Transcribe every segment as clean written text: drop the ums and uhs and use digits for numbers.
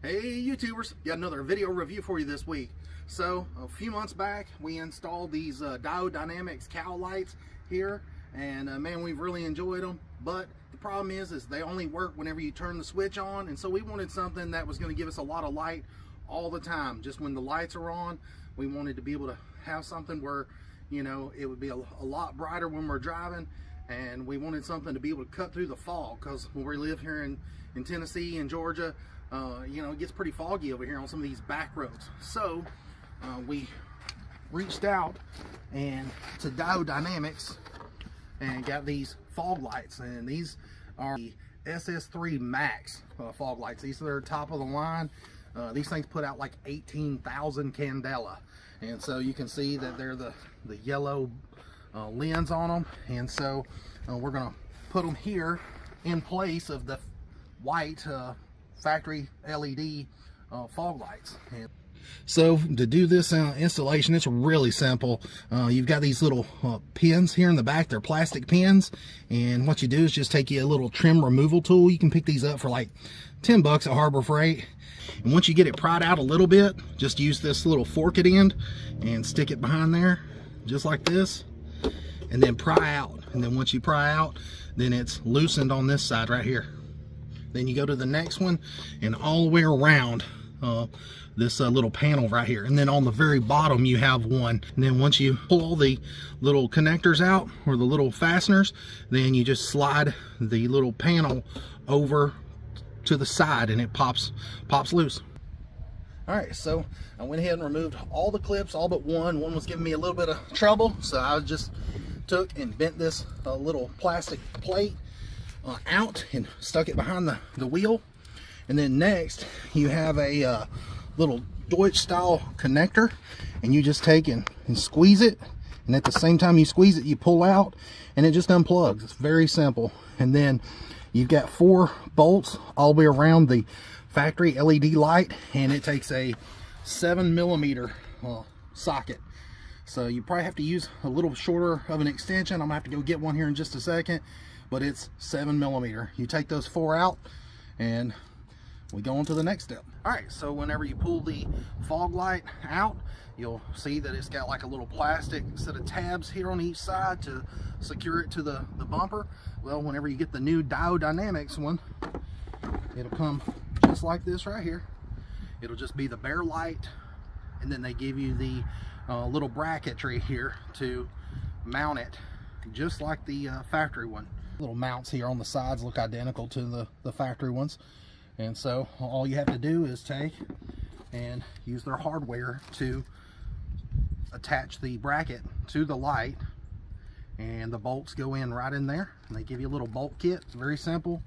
Hey YouTubers, got another video review for you this week. So a few months back we installed these Diode Dynamics cow lights here, and man, we've really enjoyed them. But the problem is they only work whenever you turn the switch on, and so we wanted something that was going to give us a lot of light all the time. Just when the lights are on, we wanted to be able to have something where, you know, it would be a lot brighter when we're driving, and we wanted something to be able to cut through the fog, because when we live here in Tennessee and Georgia, you know, it gets pretty foggy over here on some of these back roads. So we reached out to Diode Dynamics and got these fog lights, and these are the SS3 Max fog lights. These are their top of the line. These things put out like 18,000 candela, and so you can see that they're the yellow lens on them, and so we're gonna put them here in place of the white factory LED fog lights. And so to do this installation, it's really simple. You've got these little pins here in the back. They're plastic pins, and what you do is just take you a little trim removal tool. You can pick these up for like 10 bucks at Harbor Freight, and once you get it pried out a little bit, just use this little fork at end and stick it behind there just like this, and then pry out. And then once you pry out, then it's loosened on this side right here. Then you go to the next one, and all the way around this little panel right here, and then on the very bottom you have one. And then once you pull all the little connectors out, or the little fasteners, then you just slide the little panel over to the side, and it pops loose. All right, so I went ahead and removed all the clips, all but one. One was giving me a little bit of trouble, so I just took and bent this little plastic plate out and stuck it behind the wheel. And then next you have a little Deutsch style connector, and you just take and squeeze it, and at the same time you squeeze it, you pull out, and it just unplugs. It's very simple. And then you've got 4 bolts all the way around the factory LED light, and it takes a 7mm socket. So you probably have to use a little shorter of an extension. I'm gonna have to go get one here in just a second, but it's 7mm. You take those 4 out, and we go on to the next step. All right, so whenever you pull the fog light out, you'll see that it's got like a little plastic set of tabs here on each side to secure it to the bumper. Well, whenever you get the new Diode Dynamics one, it'll come just like this right here. It'll just be the bare light, and then they give you the little bracketry here to mount it, just like the factory one. Little mounts here on the sides look identical to the factory ones, and so all you have to do is take and use their hardware to attach the bracket to the light, and the bolts go in right in there, and they give you a little bolt kit. It's very simple.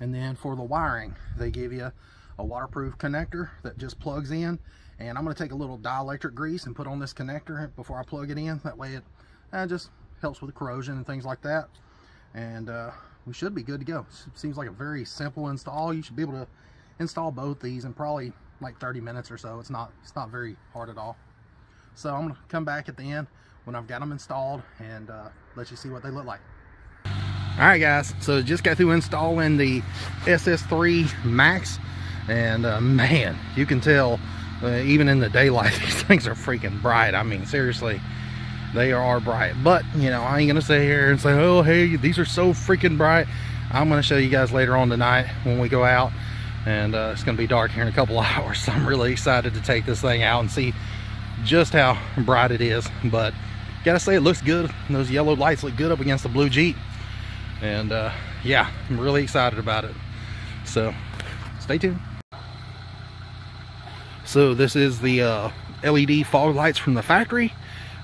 And then for the wiring, they give you a waterproof connector that just plugs in, and I'm going to take a little dielectric grease and put on this connector before I plug it in. That way it just helps with corrosion and things like that, and we should be good to go. It seems like a very simple install. You should be able to install both these in probably like 30 minutes or so. It's not very hard at all. So I'm gonna come back at the end when I've got them installed and let you see what they look like. All right guys, so just got through installing the SS3 Max, and man, you can tell even in the daylight these things are freaking bright. I mean, seriously, they are bright. But you know, I ain't gonna sit here and say, oh hey, these are so freaking bright. I'm gonna show you guys later on tonight when we go out, and it's gonna be dark here in a couple of hours, so I'm really excited to take this thing out and see just how bright it is. But gotta say, it looks good. Those yellow lights look good up against the blue Jeep, and yeah, I'm really excited about it, so stay tuned. So this is the LED fog lights from the factory,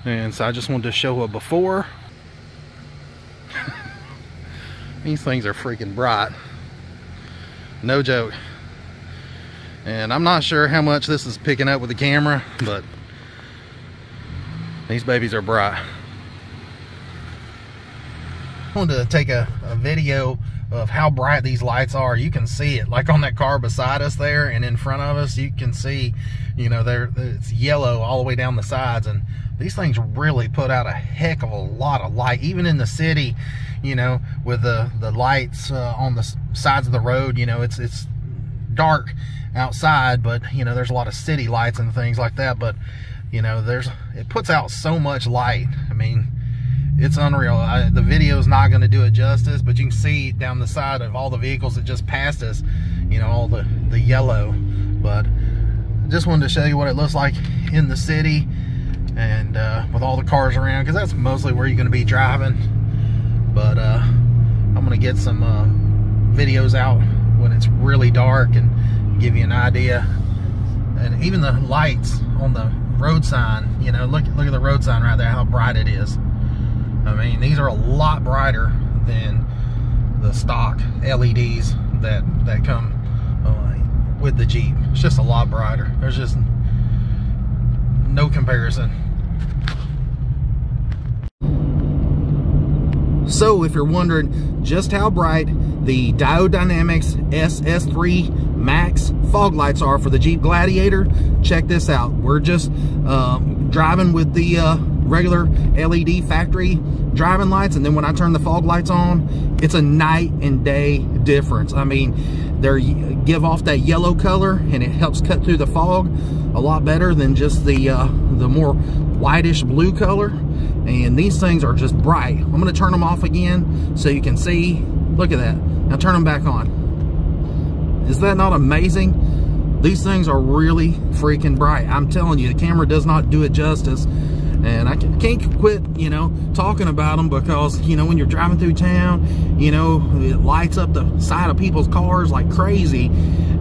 and so I just wanted to show a before. These things are freaking bright, no joke. And I'm not sure how much this is picking up with the camera, but these babies are bright. I wanted to take a video of how bright these lights are. You can see it like on that car beside us there, and in front of us you can see, you know, it's yellow all the way down the sides, and these things really put out a heck of a lot of light, even in the city, you know, with the lights on the sides of the road. You know, it's dark outside, but you know, there's a lot of city lights and things like that, but you know, it puts out so much light. I mean, it's unreal. The video is not going to do it justice, but you can see down the side of all the vehicles that just passed us, you know, all the yellow. But I just wanted to show you what it looks like in the city, and with all the cars around, because that's mostly where you're going to be driving. But I'm going to get some videos out when it's really dark and give you an idea. And even the lights on the road sign, you know, look at the road sign right there, how bright it is. I mean, these are a lot brighter than the stock LEDs that come with the Jeep. It's just a lot brighter. There's just no comparison. So if you're wondering just how bright the Diode Dynamics SS3 Max fog lights are for the Jeep Gladiator, check this out. We're just driving with the regular LED factory driving lights, and then when I turn the fog lights on, it's a night and day difference. I mean, they give off that yellow color, and it helps cut through the fog a lot better than just the more whitish blue color. And these things are just bright. I'm going to turn them off again so you can see. Look at that. Now turn them back on. Is that not amazing? These things are really freaking bright. I'm telling you, the camera does not do it justice. And I can't quit, you know, talking about them, because, you know, when you're driving through town, you know, it lights up the side of people's cars like crazy.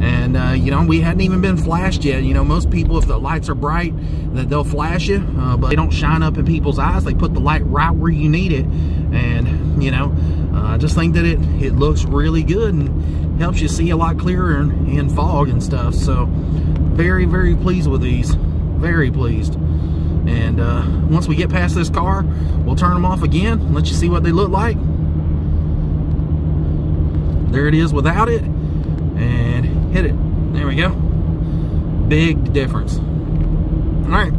And, you know, we hadn't even been flashed yet. You know, most people, if the lights are bright, that they'll flash you, but they don't shine up in people's eyes. They put the light right where you need it. And, you know, I just think that it looks really good and helps you see a lot clearer in fog and stuff. So, very, very pleased with these. Very pleased. And once we get past this car, we'll turn them off again, let you see what they look like. There it is without it, and hit it. There we go. Big difference. All right.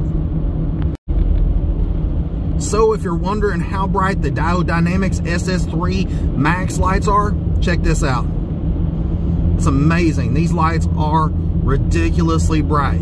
So if you're wondering how bright the Diode Dynamics SS3 Max lights are, check this out. It's amazing. These lights are ridiculously bright.